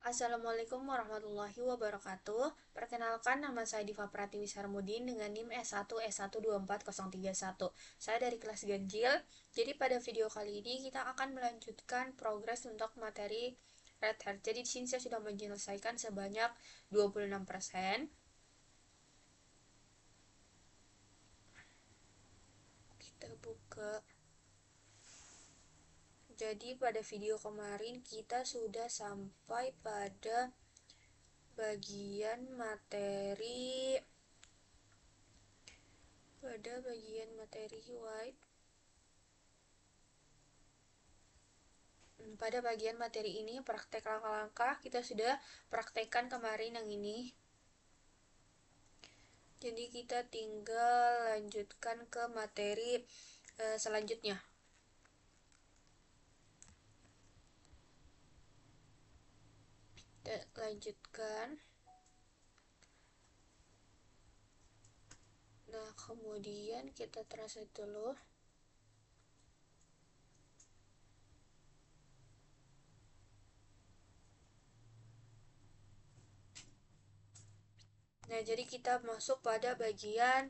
Assalamualaikum warahmatullahi wabarakatuh. Perkenalkan, nama saya Diva Pratiwi Sarmudin dengan NIM S1S124031. Saya dari kelas ganjil. Jadi pada video kali ini kita akan melanjutkan progres untuk materi Red Hat. Jadi di sini saya sudah menyelesaikan sebanyak 26%. Kita buka. Jadi pada video kemarin kita sudah sampai pada bagian materi white. Pada bagian materi ini praktek langkah-langkah kita sudah praktekkan kemarin yang ini. Jadi kita tinggal lanjutkan ke materi selanjutnya. Kita lanjutkan. Nah, kemudian kita translate dulu. Nah, jadi kita masuk pada bagian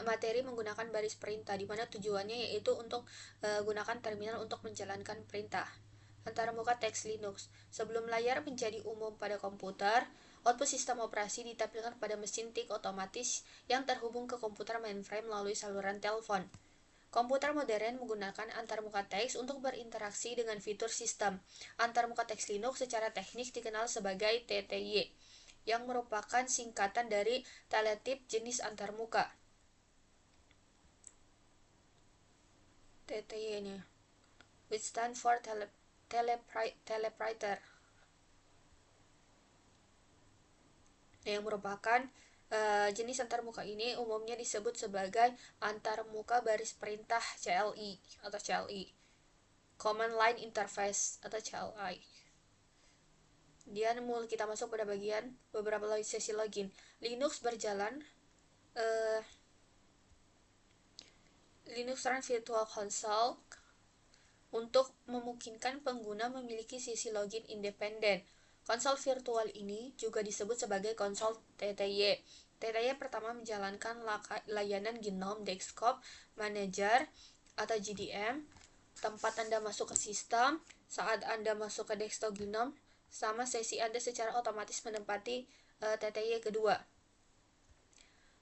materi menggunakan baris perintah, di mana tujuannya yaitu untuk gunakan terminal untuk menjalankan perintah. Antarmuka teks Linux. Sebelum layar menjadi umum pada komputer, output sistem operasi ditampilkan pada mesin tik otomatis yang terhubung ke komputer mainframe melalui saluran telepon. Komputer modern menggunakan antarmuka teks untuk berinteraksi dengan fitur sistem. Antarmuka teks Linux secara teknis dikenal sebagai TTY, yang merupakan singkatan dari teletype jenis antarmuka. TTY ini, which stand for teleprompter, yang merupakan jenis antarmuka ini umumnya disebut sebagai antarmuka baris perintah CLI atau CLI, Command Line Interface atau CLI. Kemudian kita masuk pada bagian beberapa sesi login. Linux berjalan Linux Run Virtual Console untuk memungkinkan pengguna memiliki sesi login independen. Konsol virtual ini juga disebut sebagai konsol TTY. TTY pertama menjalankan layanan GNOME Desktop Manager atau GDM, tempat Anda masuk ke sistem saat Anda masuk ke desktop GNOME, sama sesi Anda secara otomatis menempati TTY kedua.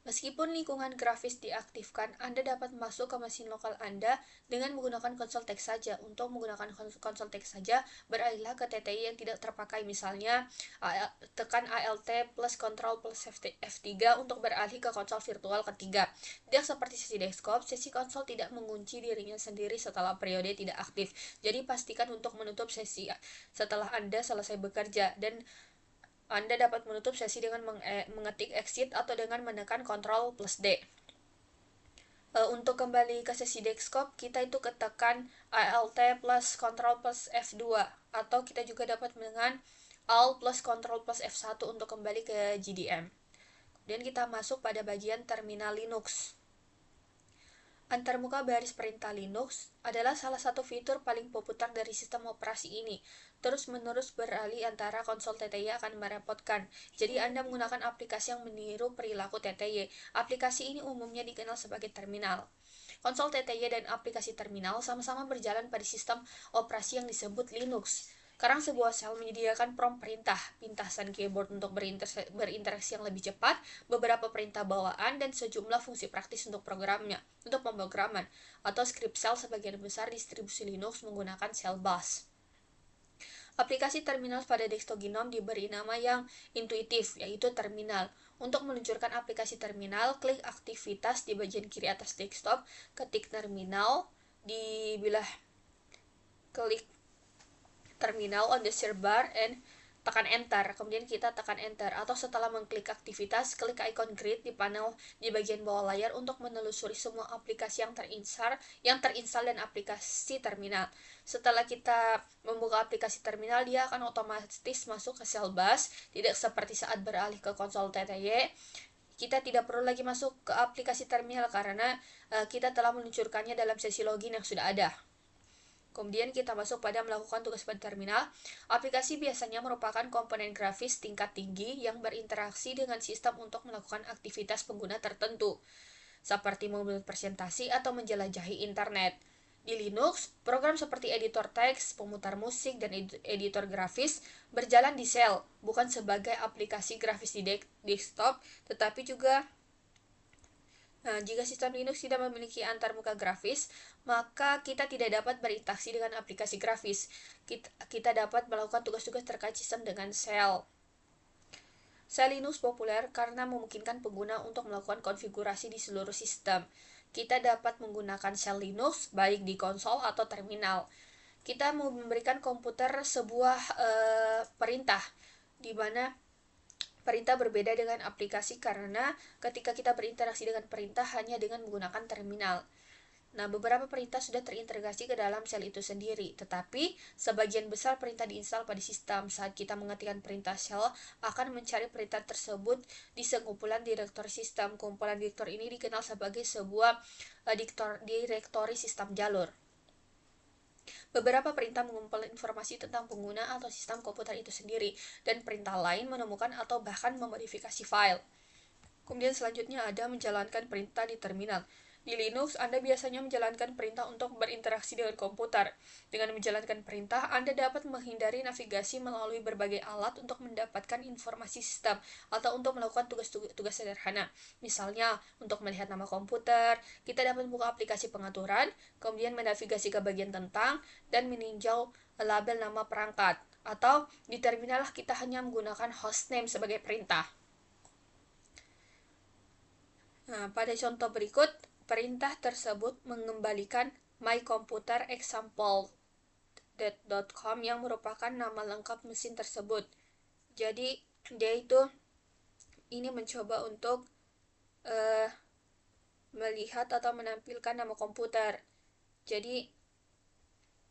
Meskipun lingkungan grafis diaktifkan, Anda dapat masuk ke mesin lokal Anda dengan menggunakan konsol teks saja. Untuk menggunakan konsol teks saja, beralihlah ke TTY yang tidak terpakai. Misalnya, tekan Alt plus Ctrl plus F3 untuk beralih ke konsol virtual ketiga. Tidak seperti sesi desktop, sesi konsol tidak mengunci dirinya sendiri setelah periode tidak aktif. Jadi pastikan untuk menutup sesi setelah Anda selesai bekerja, dan Anda dapat menutup sesi dengan mengetik exit atau dengan menekan Ctrl plus D. Untuk kembali ke sesi desktop, kita itu ketekan Alt plus Ctrl plus F2, atau kita juga dapat dengan Alt plus Ctrl plus F1 untuk kembali ke GDM. Kemudian kita masuk pada bagian terminal Linux. Antarmuka baris perintah Linux adalah salah satu fitur paling populer dari sistem operasi ini. Terus-menerus beralih antara konsol TTY akan merepotkan. Jadi Anda menggunakan aplikasi yang meniru perilaku TTY. Aplikasi ini umumnya dikenal sebagai terminal. Konsol TTY dan aplikasi terminal sama-sama berjalan pada sistem operasi yang disebut Linux. Sekarang sebuah sel menyediakan prompt perintah, pintasan keyboard untuk berinteraksi yang lebih cepat, beberapa perintah bawaan, dan sejumlah fungsi praktis untuk pemrograman, atau script shell. Sebagian besar distribusi Linux menggunakan shell bash. Aplikasi terminal pada desktop GNOME diberi nama yang intuitif, yaitu terminal. Untuk meluncurkan aplikasi terminal, klik aktivitas di bagian kiri atas desktop, ketik terminal, klik terminal on the search bar and tekan enter. Kemudian kita tekan enter, atau setelah mengklik aktivitas, klik icon grid di panel di bagian bawah layar untuk menelusuri semua aplikasi yang terinstall dan aplikasi terminal. Setelah kita membuka aplikasi terminal, dia akan otomatis masuk ke shell bash. Tidak seperti saat beralih ke konsol TTY, kita tidak perlu lagi masuk ke aplikasi terminal karena kita telah meluncurkannya dalam sesi login yang sudah ada. Kemudian kita masuk pada melakukan tugas pada terminal. Aplikasi biasanya merupakan komponen grafis tingkat tinggi yang berinteraksi dengan sistem untuk melakukan aktivitas pengguna tertentu, seperti membuat presentasi atau menjelajahi internet. Di Linux, program seperti editor teks, pemutar musik, dan editor grafis berjalan di sel, bukan sebagai aplikasi grafis di desktop, tetapi juga jika sistem Linux tidak memiliki antarmuka grafis, maka kita tidak dapat berinteraksi dengan aplikasi grafis. Kita dapat melakukan tugas-tugas terkait sistem dengan sel. Sel Linux populer karena memungkinkan pengguna untuk melakukan konfigurasi di seluruh sistem. Kita dapat menggunakan sel Linux baik di konsol atau terminal. Kita memberikan komputer sebuah perintah, di mana perintah berbeda dengan aplikasi karena ketika kita berinteraksi dengan perintah hanya dengan menggunakan terminal. Nah, beberapa perintah sudah terintegrasi ke dalam sel itu sendiri, tetapi sebagian besar perintah diinstal pada sistem. Saat kita mengetikkan perintah sel, akan mencari perintah tersebut di sekumpulan direktori sistem. Kumpulan direktori ini dikenal sebagai sebuah direktori sistem jalur. Beberapa perintah mengumpulkan informasi tentang pengguna atau sistem komputer itu sendiri, dan perintah lain menemukan atau bahkan memodifikasi file. Kemudian selanjutnya ada menjalankan perintah di terminal. Di Linux, Anda biasanya menjalankan perintah untuk berinteraksi dengan komputer. Dengan menjalankan perintah, Anda dapat menghindari navigasi melalui berbagai alat untuk mendapatkan informasi sistem atau untuk melakukan tugas-tugas sederhana. Misalnya, untuk melihat nama komputer, kita dapat membuka aplikasi pengaturan, kemudian menavigasi ke bagian tentang, dan meninjau label nama perangkat. Atau di terminal kita hanya menggunakan hostname sebagai perintah. Nah, pada contoh berikut, perintah tersebut mengembalikan mycomputerexample.com yang merupakan nama lengkap mesin tersebut. Jadi, dia itu ini mencoba untuk melihat atau menampilkan nama komputer. Jadi,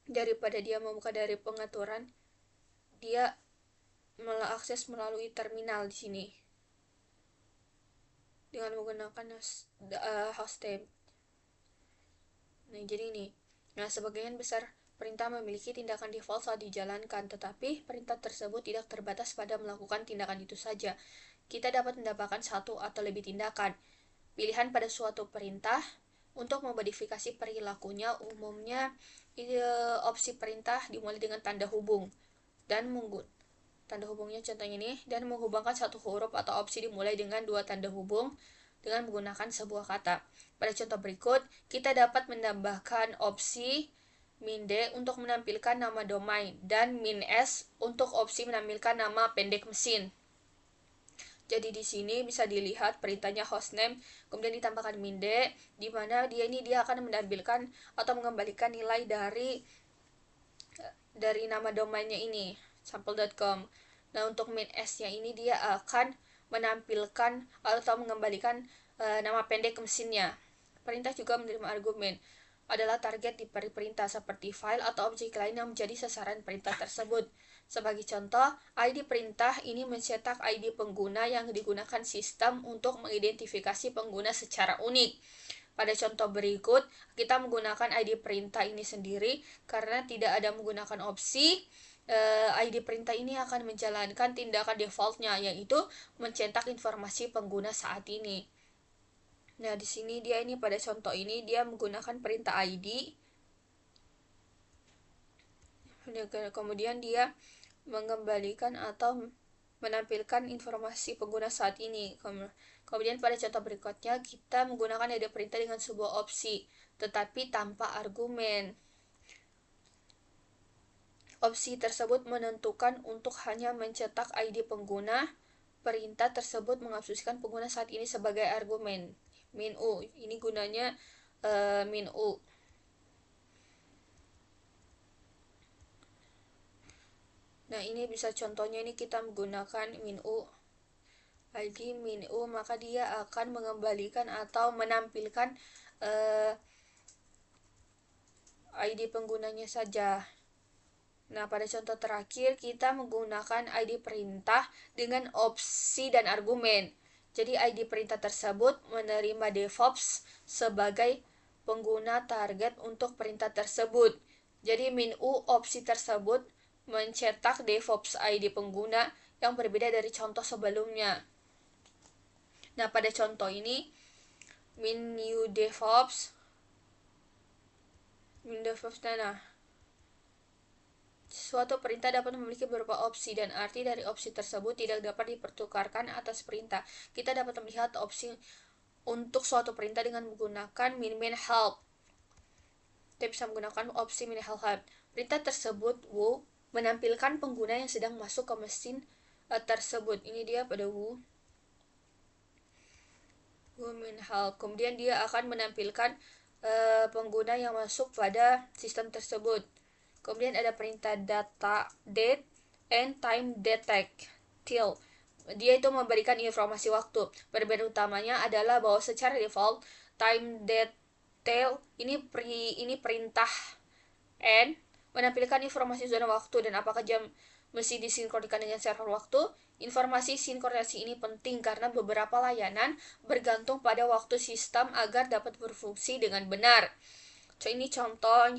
daripada dia membuka dari pengaturan, dia mengakses melalui terminal di sini dengan menggunakan hostname. Nah, jadi ini. Nah, sebagian besar perintah memiliki tindakan default saat dijalankan, tetapi perintah tersebut tidak terbatas pada melakukan tindakan itu saja. Kita dapat mendapatkan satu atau lebih tindakan. Pilihan pada suatu perintah untuk memodifikasi perilakunya umumnya opsi perintah dimulai dengan tanda hubung dan tanda hubungnya contohnya ini, dan menghubungkan satu huruf atau opsi dimulai dengan dua tanda hubung dengan menggunakan sebuah kata. Pada contoh berikut, kita dapat menambahkan opsi -d untuk menampilkan nama domain dan -s untuk opsi menampilkan nama pendek mesin. Jadi di sini bisa dilihat perintahnya hostname, kemudian ditambahkan -d, di mana dia akan menampilkan atau mengembalikan nilai dari nama domainnya ini, sample.com. Nah, untuk -s-nya ini dia akan menampilkan atau mengembalikan nama pendek mesinnya. Perintah juga menerima argumen adalah target di perintah seperti file atau objek lain yang menjadi sasaran perintah tersebut. Sebagai contoh, ID perintah ini mencetak ID pengguna yang digunakan sistem untuk mengidentifikasi pengguna secara unik. Pada contoh berikut, kita menggunakan ID perintah ini sendiri karena tidak ada menggunakan opsi. ID perintah ini akan menjalankan tindakan defaultnya, yaitu mencetak informasi pengguna saat ini. Nah, di sini dia ini pada contoh ini dia menggunakan perintah ID. Kemudian dia mengembalikan atau menampilkan informasi pengguna saat ini. Kemudian pada contoh berikutnya kita menggunakan ID perintah dengan sebuah opsi, tetapi tanpa argumen. Opsi tersebut menentukan untuk hanya mencetak ID pengguna. Perintah tersebut mengasumsikan pengguna saat ini sebagai argumen. -u. Ini gunanya -u. Nah, ini bisa contohnya ini kita menggunakan -u. ID -u, maka dia akan mengembalikan atau menampilkan ID penggunanya saja. Nah, pada contoh terakhir, kita menggunakan ID perintah dengan opsi dan argumen. Jadi, ID perintah tersebut menerima DevOps sebagai pengguna target untuk perintah tersebut. Jadi min U opsi tersebut mencetak DevOps ID pengguna yang berbeda dari contoh sebelumnya. Nah, pada contoh ini min new DevOps nah, suatu perintah dapat memiliki beberapa opsi dan arti dari opsi tersebut tidak dapat dipertukarkan atas perintah. Kita dapat melihat opsi untuk suatu perintah dengan menggunakan min help. Kita bisa menggunakan opsi min help. Perintah tersebut menampilkan pengguna yang sedang masuk ke mesin tersebut. Ini dia pada min help. Kemudian dia akan menampilkan pengguna yang masuk pada sistem tersebut. Kemudian ada perintah data date and time detect till. Dia itu memberikan informasi waktu. Perbedaan utamanya adalah bahwa secara default time detail ini perintah and menampilkan informasi zona waktu dan apakah jam mesti disinkronkan dengan server waktu. Informasi sinkronasi ini penting karena beberapa layanan bergantung pada waktu sistem agar dapat berfungsi dengan benar. Ini contoh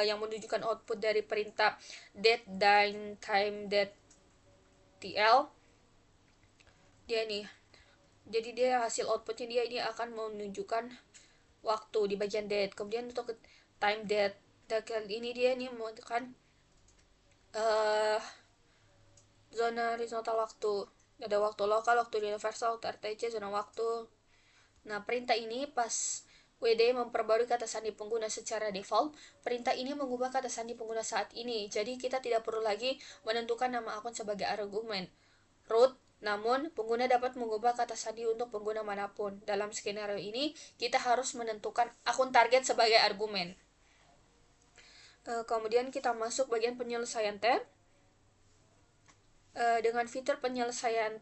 yang menunjukkan output dari perintah date dan time tl. Dia nih, jadi dia hasil outputnya dia ini akan menunjukkan waktu di bagian date. Kemudian untuk time date ini dia ini menunjukkan zona horizontal waktu. Ada waktu lokal, waktu universal, waktu RTC, zona waktu. Nah, perintah ini pas WD memperbarui kata sandi pengguna secara default, perintah ini mengubah kata sandi pengguna saat ini. Jadi kita tidak perlu lagi menentukan nama akun sebagai argumen root, namun pengguna dapat mengubah kata sandi untuk pengguna manapun. Dalam skenario ini, kita harus menentukan akun target sebagai argumen. Kemudian kita masuk bagian penyelesaian tab. Dengan fitur penyelesaian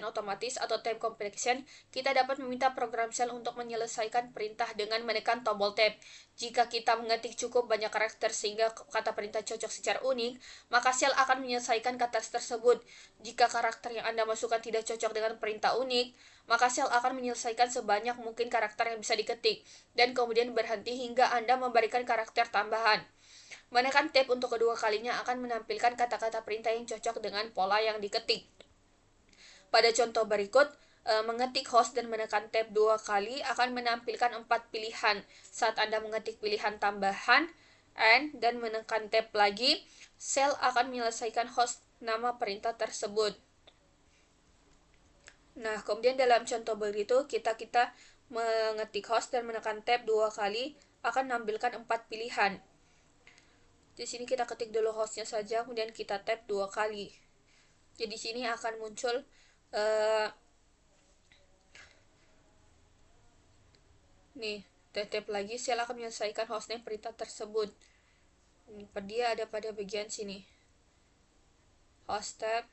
otomatis atau time completion, kita dapat meminta program shell untuk menyelesaikan perintah dengan menekan tombol tab. Jika kita mengetik cukup banyak karakter sehingga kata perintah cocok secara unik, maka shell akan menyelesaikan kata tersebut. Jika karakter yang Anda masukkan tidak cocok dengan perintah unik, maka shell akan menyelesaikan sebanyak mungkin karakter yang bisa diketik, dan kemudian berhenti hingga Anda memberikan karakter tambahan. Menekan tab untuk kedua kalinya akan menampilkan kata-kata perintah yang cocok dengan pola yang diketik. Pada contoh berikut, mengetik host dan menekan tab 2 kali akan menampilkan 4 pilihan. Saat Anda mengetik pilihan tambahan dan menekan tab lagi, shell akan menyelesaikan host nama perintah tersebut. Nah, kemudian dalam contoh begitu, kita mengetik host dan menekan tab 2 kali akan menampilkan 4 pilihan. Di sini kita ketik dulu hostnya saja, kemudian kita tab 2 kali. Jadi di sini akan muncul nih, tab lagi, shell akan menyelesaikan hostname perintah tersebut. Dia ada pada bagian sini. Host tab.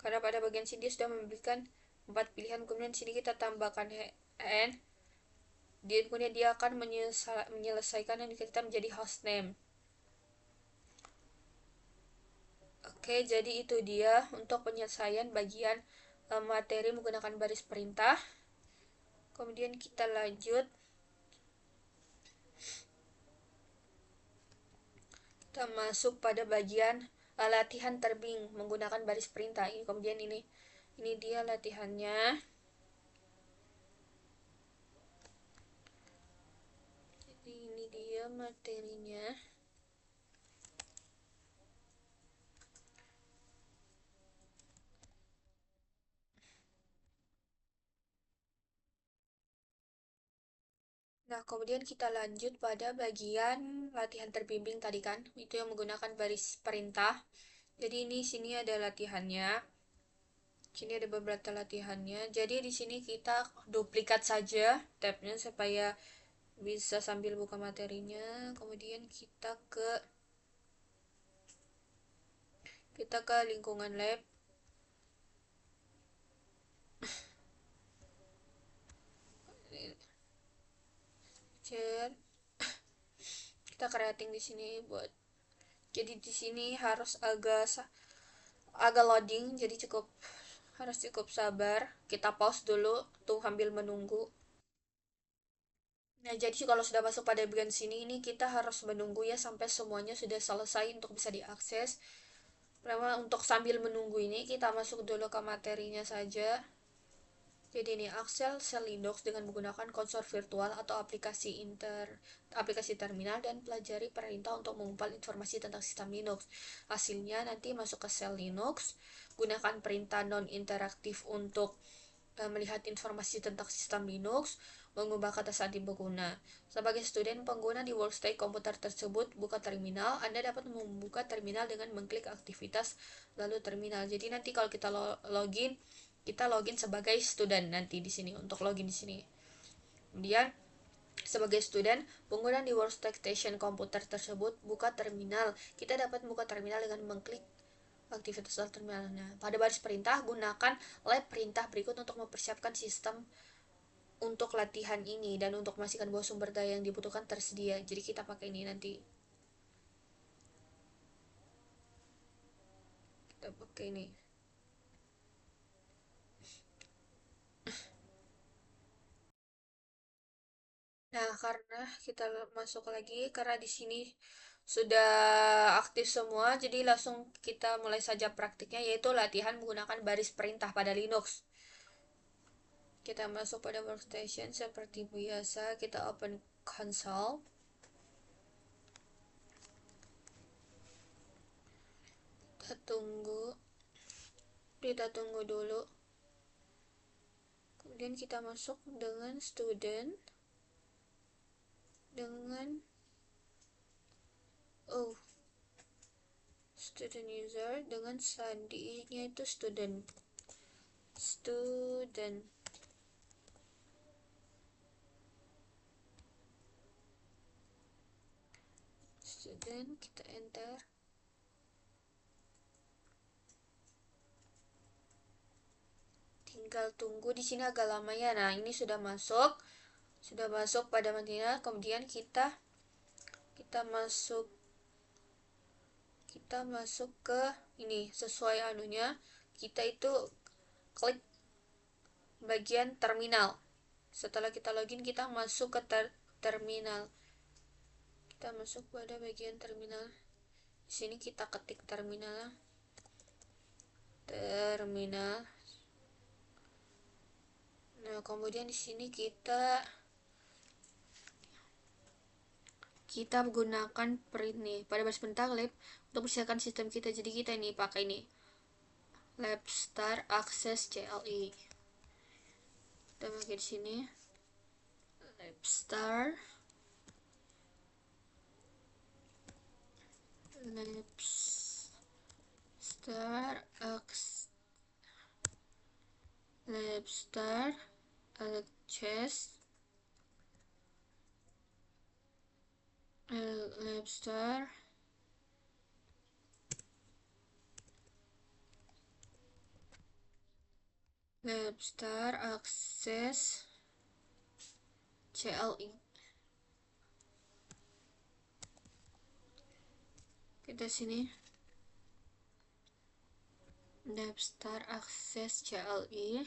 Karena pada bagian sini dia sudah memberikan 4 pilihan, kemudian sini kita tambahkan n. Kemudian dia akan menyelesaikan yang kita menjadi hostname. Oke, jadi itu dia untuk penyelesaian bagian materi menggunakan baris perintah. Kemudian kita lanjut. Kita masuk pada bagian latihan terbing menggunakan baris perintah. Kemudian ini dia latihannya. Jadi ini dia materinya. Nah, kemudian kita lanjut pada bagian latihan terbimbing tadi kan, itu yang menggunakan baris perintah. Jadi ini sini ada latihannya. Sini ada beberapa latihannya. Jadi di sini kita duplikat saja tabnya supaya bisa sambil buka materinya. Kemudian kita ke lingkungan lab. Kita creating di sini buat. Jadi di sini harus agak loading, jadi harus cukup sabar. Kita pause dulu tuh sambil menunggu. Nah, jadi kalau sudah masuk pada bagian sini ini kita harus menunggu ya sampai semuanya sudah selesai untuk bisa diakses. Pertama, untuk sambil menunggu ini kita masuk dulu ke materinya saja. Jadi ini akses Linux dengan menggunakan konsol virtual atau aplikasi terminal dan pelajari perintah untuk mengumpal informasi tentang sistem Linux. Hasilnya nanti masuk ke sel Linux, gunakan perintah non-interaktif untuk melihat informasi tentang sistem Linux, mengubah kata saat berguna. Sebagai student pengguna di workstation komputer tersebut, buka terminal. Anda dapat membuka terminal dengan mengklik aktivitas lalu terminal. Jadi nanti kalau kita login, kita login sebagai student nanti di sini untuk login di sini. Kemudian sebagai student, pengguna di workstation komputer tersebut buka terminal. Kita dapat membuka terminal dengan mengklik aktivitas terminalnya. Pada baris perintah, gunakan lab perintah berikut untuk mempersiapkan sistem untuk latihan ini dan untuk memastikan bahwa sumber daya yang dibutuhkan tersedia. Jadi kita pakai ini nanti. Kita pakai ini. Nah, karena kita masuk lagi karena di sini sudah aktif semua, jadi langsung kita mulai saja praktiknya yaitu latihan menggunakan baris perintah pada Linux. Kita masuk pada workstation seperti biasa, kita open console. Kita tunggu dulu. Kemudian kita masuk dengan student dengan student user dengan sandinya itu student kita enter. Tinggal tunggu di sini agak lama ya. Nah, ini sudah masuk pada material. Kemudian kita masuk ke ini sesuai anunya. Kita itu klik bagian terminal. Setelah kita login, kita masuk ke terminal. Kita masuk pada bagian terminal. Di sini kita ketik terminal. Nah, kemudian di sini kita gunakan print nih pada baris perintah lab untuk persiapkan sistem kita. Jadi kita ini pakai ini lab start access CLI. Kita pakai di sini lab start access CLI. Kita sini Labstar akses CLI.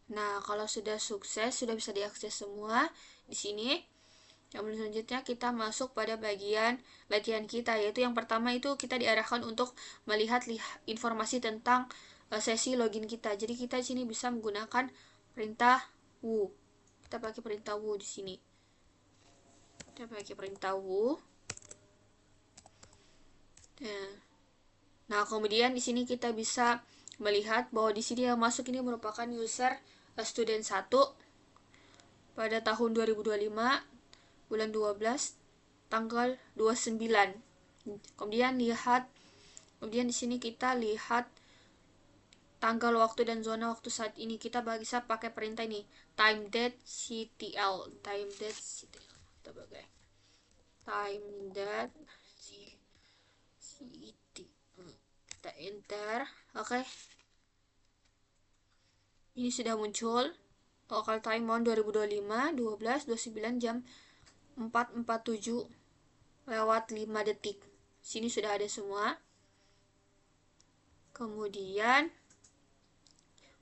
Nah, kalau sudah sukses, sudah bisa diakses semua di sini. Yang selanjutnya kita masuk pada bagian latihan kita, yaitu yang pertama itu kita diarahkan untuk melihat informasi tentang sesi login kita. Jadi kita di sini bisa menggunakan perintah who. Kita pakai perintah who di sini. Kita pakai perintah who. Nah, kemudian di sini kita bisa melihat bahwa di sini yang masuk ini merupakan user student 1 pada tahun 2025 bulan 12 tanggal 29. Kemudian di sini kita lihat tanggal, waktu, dan zona waktu saat ini. Kita bisa pakai perintah ini time.ctl. Kita pakai time.ctl. Kita enter. Oke. Ini sudah muncul local time on 2025 12:29 jam 4:47 lewat 5 detik. Sini sudah ada semua. Kemudian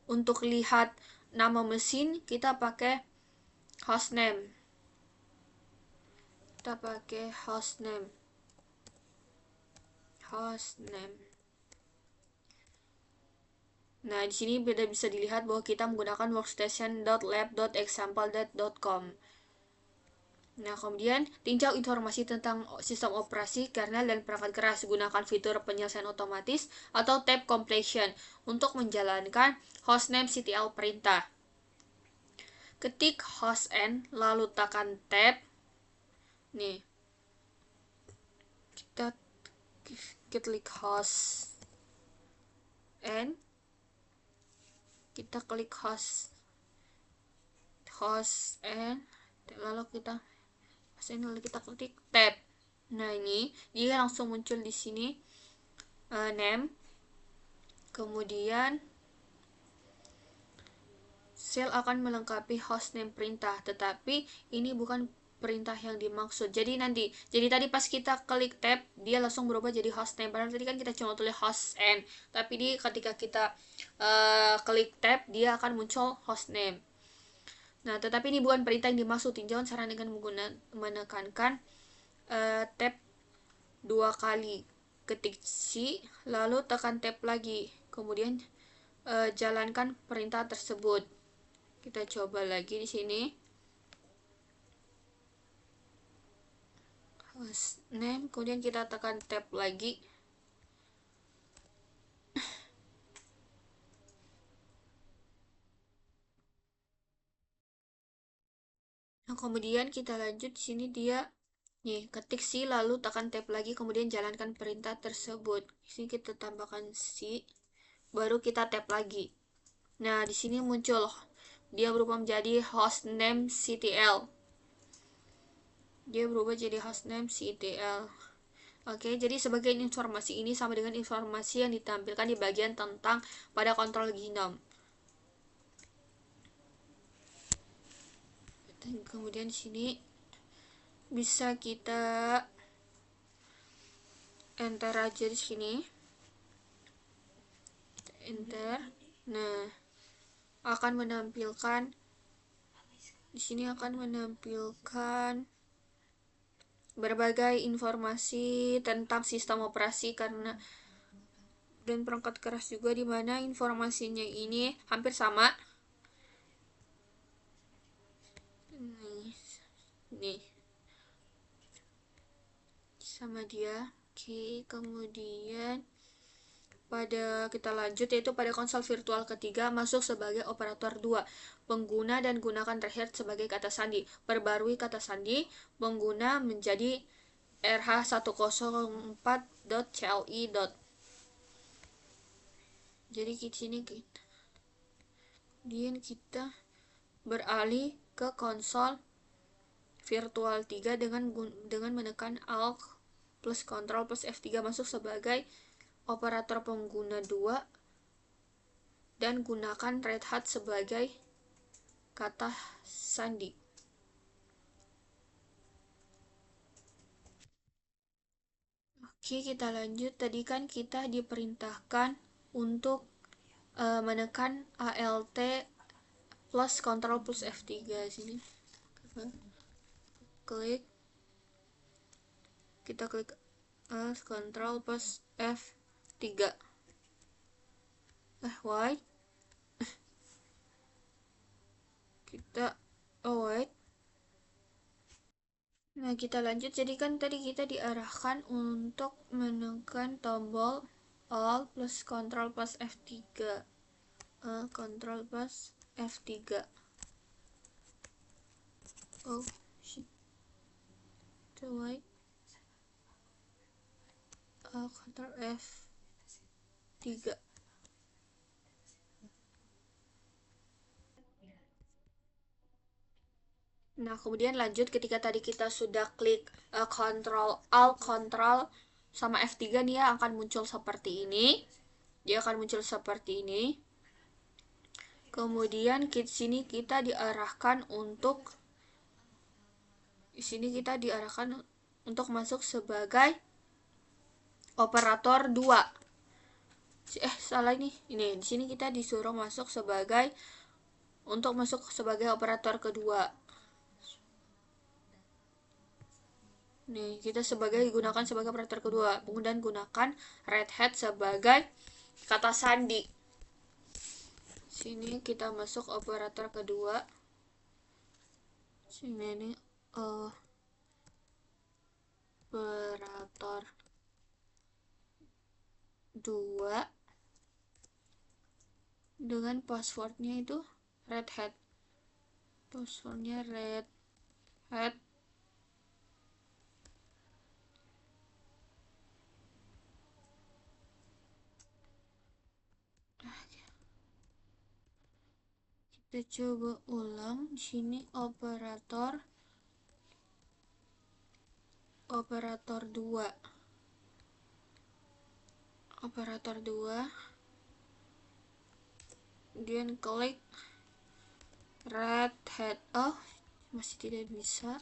untuk lihat nama mesin kita pakai hostname. Kita pakai hostname. Nah, di sini bisa dilihat bahwa kita menggunakan workstation.lab.example.com. Nah, kemudian tinjau informasi tentang sistem operasi, kernel, dan perangkat keras. Gunakan fitur penyelesaian otomatis atau tab completion untuk menjalankan hostname.ctl perintah. Ketik hostn lalu tekan tab. Nih, kita klik hostn. Kita klik hostn lalu kita klik tab. Nah, ini dia langsung muncul di sini name, kemudian shell akan melengkapi hostname perintah, tetapi ini bukan perintah yang dimaksud. Jadi tadi pas kita klik tab, dia langsung berubah jadi hostname. Padahal tadi kan kita cuma tulis hostn, tapi ketika kita klik tab, dia akan muncul hostname. Nah, tetapi ini bukan perintah yang dimaksud. Tinjauan saran dengan menekankan tab 2 kali. Ketik C, lalu tekan tab lagi. Kemudian jalankan perintah tersebut. Kita coba lagi di sini. Hostname, kemudian kita tekan tab lagi. Nah, kemudian kita lanjut di sini dia nih, ketik C lalu tekan tab lagi, kemudian jalankan perintah tersebut. Di sini kita tambahkan C, baru kita tab lagi. Nah, di sini muncul dia berubah menjadi hostname.ctl. Dia berubah jadi hostname.ctl. Oke, jadi sebagai informasi ini sama dengan informasi yang ditampilkan di bagian tentang pada kontrol Gnome. Dan kemudian di sini bisa kita enter aja di sini. Enter. Nah, akan menampilkan di sini berbagai informasi tentang sistem operasi dan perangkat keras juga, di mana informasinya ini hampir sama. Nih. Sama dia. Oke, kemudian kita lanjut, yaitu pada konsol virtual ketiga masuk sebagai operator 2. Pengguna dan gunakan rehead sebagai kata sandi. Perbarui kata sandi pengguna menjadi rh104.cli. Jadi di sini kita beralih ke konsol virtual 3 dengan menekan Alt plus Ctrl plus F3 masuk sebagai operator pengguna 2 dan gunakan Red Hat sebagai kata sandi. Oke, kita lanjut. Tadi kan kita diperintahkan untuk menekan Alt plus Ctrl plus F3 sini. Kita klik Ctrl plus F3. Why? Wait. Nah, kita lanjut. Jadi kan tadi kita diarahkan untuk menekan tombol Alt plus Ctrl plus F3. Ctrl plus F3. Oh, shit. Wait. Ctrl F3. Nah, kemudian lanjut ketika tadi kita sudah klik Alt Ctrl sama F3, dia akan muncul seperti ini. Kemudian di sini kita diarahkan untuk masuk sebagai operator 2. Salah ini. Di sini kita disuruh masuk sebagai untuk masuk sebagai operator kedua. Nih, kita gunakan sebagai operator kedua. Kemudian gunakan red hat sebagai kata sandi. Sini kita masuk operator kedua. Sini ini operator 2 dengan passwordnya itu red hat. Passwordnya red hat. Kita coba ulang. Di sini operator 2. Operator 2. Kemudian klik red hat. Oh, masih tidak bisa.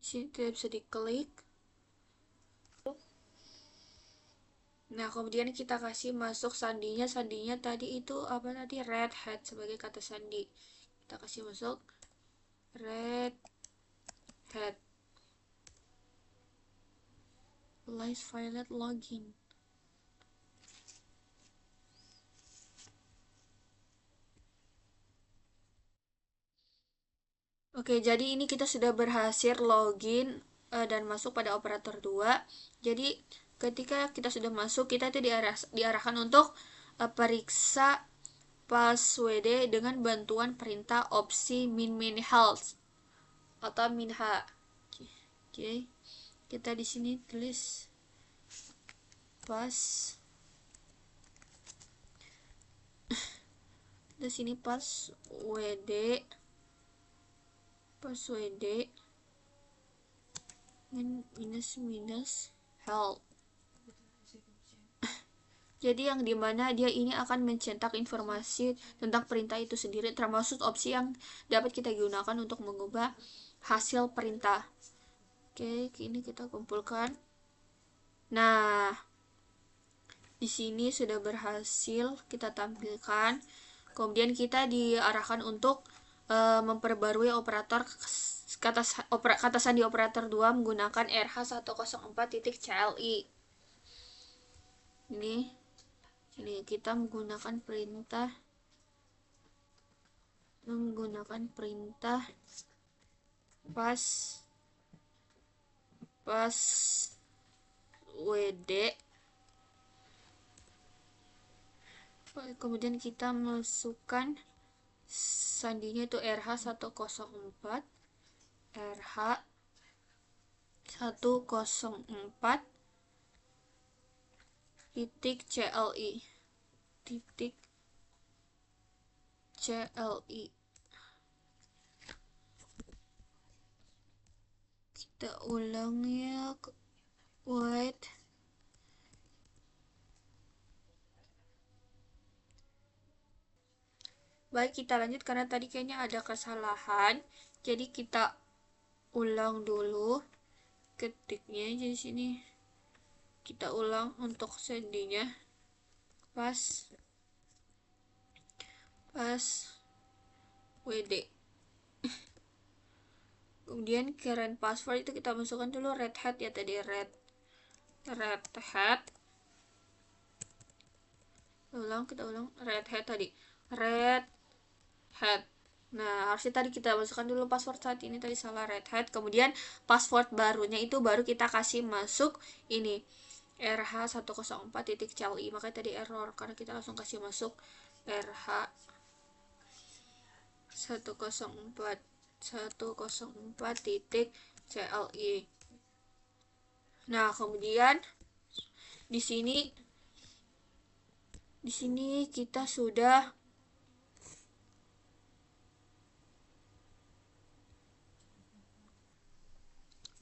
Sini tidak bisa diklik. Nah, kemudian kita kasih masuk sandinya. Sandinya tadi itu apa tadi? Red hat sebagai kata sandi. Kita kasih masuk red hat. Live file login. Oke, jadi ini kita sudah berhasil login dan masuk pada operator 2. Jadi ketika kita sudah masuk, kita itu diarahkan untuk periksa password dengan bantuan perintah opsi min health atau minha. Oke, kita di sini tulis di sini password minus health. Jadi yang dimana dia ini akan mencetak informasi tentang perintah itu sendiri, termasuk opsi yang dapat kita gunakan untuk mengubah hasil perintah. Oke, ini kita kumpulkan. Nah, di sini sudah berhasil kita tampilkan. Kemudian kita diarahkan untuk memperbarui operator kata sandi operator 2 menggunakan RH104.CLI. Ini kita menggunakan perintah password. Kemudian kita masukkan sandinya itu RH104 CLI. Kita ulang ya. Wait. Baik, kita lanjut karena tadi kayaknya ada kesalahan. Jadi kita ulang dulu ketiknya. Jadi sini kita ulang untuk sandinya. WD. Kemudian current password itu kita masukkan dulu red hat ya tadi, red hat. Kita ulang red hat tadi, red hat. Nah, harusnya tadi kita masukkan dulu password saat ini tadi salah, red hat. Kemudian password barunya itu baru kita kasih masuk ini RH104.CLI. Makanya tadi error karena kita langsung kasih masuk RH104.CLI. Nah, kemudian di sini kita sudah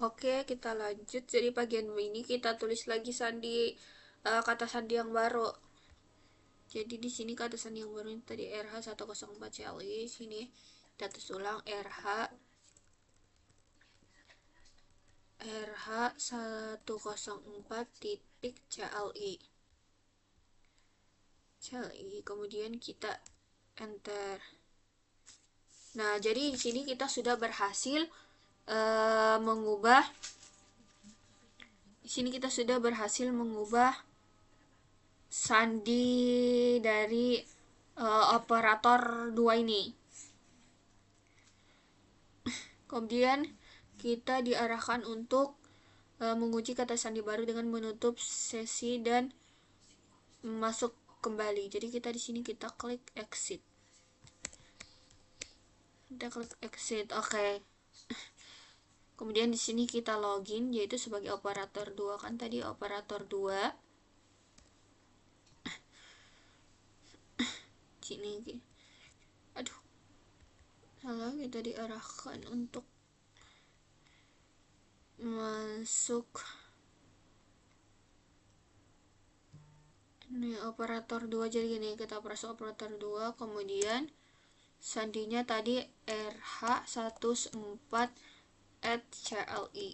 Oke, kita lanjut. Jadi bagian ini kita tulis lagi kata sandi yang baru. Jadi di sini kata sandi yang baru ini tadi RH104CLI. Sini kita tulis ulang RH104.CLI. Kemudian kita enter. Nah, jadi di sini kita sudah berhasil mengubah sandi dari operator 2 ini. Kemudian kita diarahkan untuk menguji kata sandi baru dengan menutup sesi dan masuk kembali. Jadi kita di sini kita klik exit. Oke. Kemudian di sini kita login, yaitu sebagai operator 2, kan tadi operator 2. Sini. Aduh. Salah, kita diarahkan untuk masuk. Ini operator 2, jadi gini, kita masuk operator 2, kemudian sandinya tadi RH104@CLI.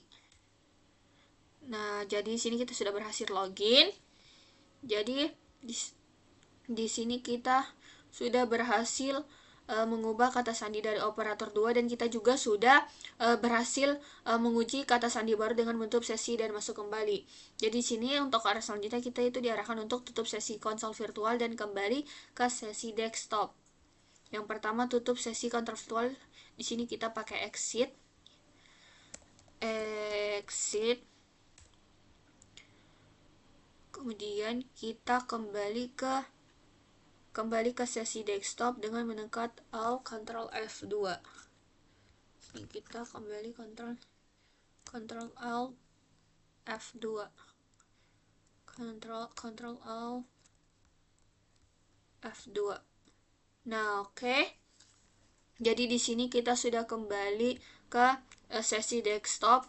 Nah, jadi di sini kita sudah berhasil login. Jadi di sini kita sudah berhasil mengubah kata sandi dari operator 2, dan kita juga sudah berhasil menguji kata sandi baru dengan menutup sesi dan masuk kembali. Jadi di sini untuk arah selanjutnya kita itu diarahkan untuk tutup sesi konsol virtual dan kembali ke sesi desktop. Yang pertama, tutup sesi konsol virtual. Di sini kita pakai exit. Kemudian kita kembali ke sesi desktop dengan menekan Alt Ctrl F2. Ini kita kembali Ctrl Alt F2. Ctrl Alt F2. Nah, oke. Jadi di sini kita sudah kembali ke sesi desktop,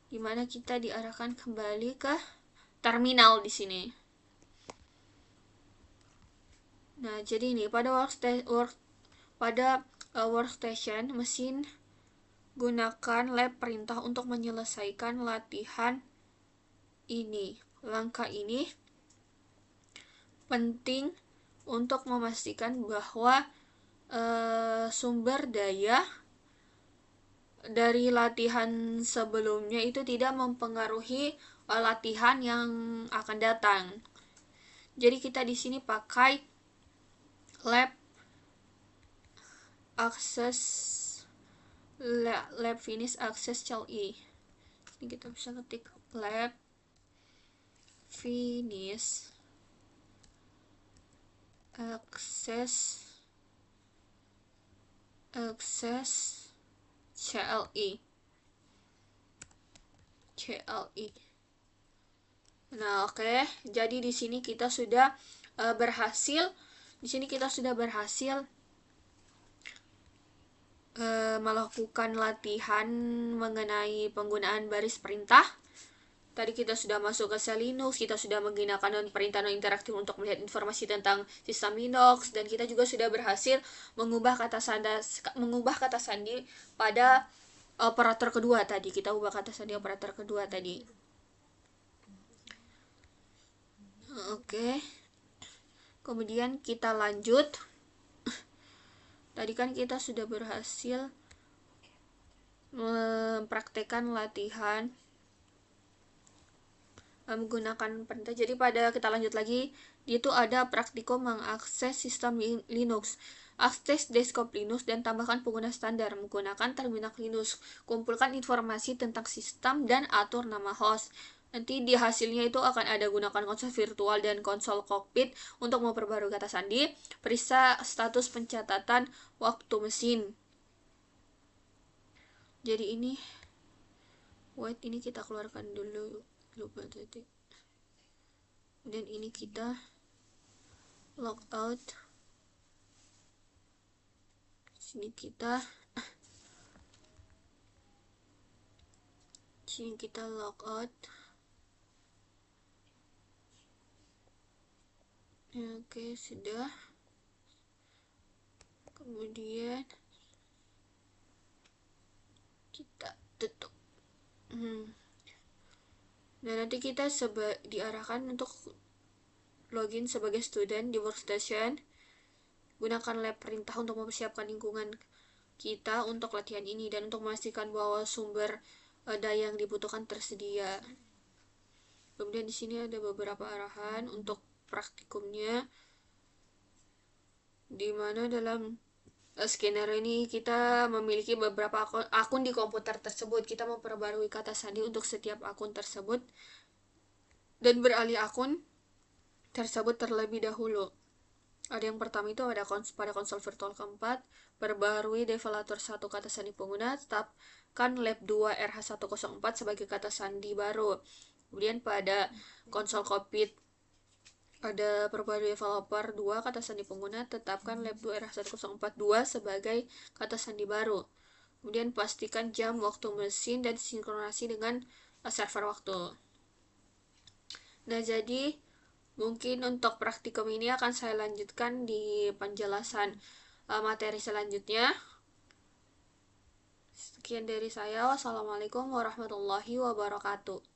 di mana kita diarahkan kembali ke terminal di sini. Nah, jadi ini pada workstation mesin gunakan lab perintah untuk menyelesaikan latihan ini. Langkah ini penting untuk memastikan bahwa sumber daya dari latihan sebelumnya itu tidak mempengaruhi latihan yang akan datang. Jadi kita di sini pakai lab finish access CLI. Ini kita bisa ketik lab finish access CLI. Nah, oke. Jadi di sini kita sudah berhasil melakukan latihan mengenai penggunaan baris perintah. Tadi kita sudah masuk ke sel Linux, kita sudah menggunakan perintah non interaktif untuk melihat informasi tentang sistem Linux, dan kita juga sudah berhasil mengubah kata sandi pada operator kedua tadi. Kita ubah kata sandi operator kedua tadi. Oke. Kemudian kita lanjut. Tadi kan kita sudah berhasil mempraktekkan latihan menggunakan perintah. Jadi kita lanjut lagi, itu ada praktikum mengakses sistem Linux, akses desktop Linux, dan tambahkan pengguna standar menggunakan terminal Linux. Kumpulkan informasi tentang sistem dan atur nama host. Nanti di hasilnya itu akan ada gunakan konsol virtual dan konsol kokpit untuk memperbarui kata sandi. Periksa status pencatatan waktu mesin. Jadi ini kita keluarkan dulu, lupa tadi. Dan ini kita log out. Sini kita log out. Oke, sudah. Kemudian kita tutup. Nah, nanti kita diarahkan untuk login sebagai student di workstation. Gunakan lab perintah untuk mempersiapkan lingkungan kita untuk latihan ini dan untuk memastikan bahwa sumber daya yang dibutuhkan tersedia. Kemudian di sini ada beberapa arahan untuk praktikumnya, di mana dalam skenario ini kita memiliki beberapa akun di komputer tersebut. Kita memperbarui kata sandi untuk setiap akun tersebut dan beralih akun tersebut terlebih dahulu. Ada yang pertama itu ada pada konsol virtual keempat, perbarui developer 1 kata sandi pengguna, tetapkan lab 2 RH104 sebagai kata sandi baru. Kemudian pada konsol kokpit ada perbarui developer 2 kata sandi pengguna, tetapkan lab 2 RH1042 sebagai kata sandi baru. Kemudian pastikan jam waktu mesin dan sinkronasi dengan server waktu. Nah, jadi mungkin untuk praktikum ini akan saya lanjutkan di penjelasan materi selanjutnya. Sekian dari saya. Wassalamualaikum warahmatullahi wabarakatuh.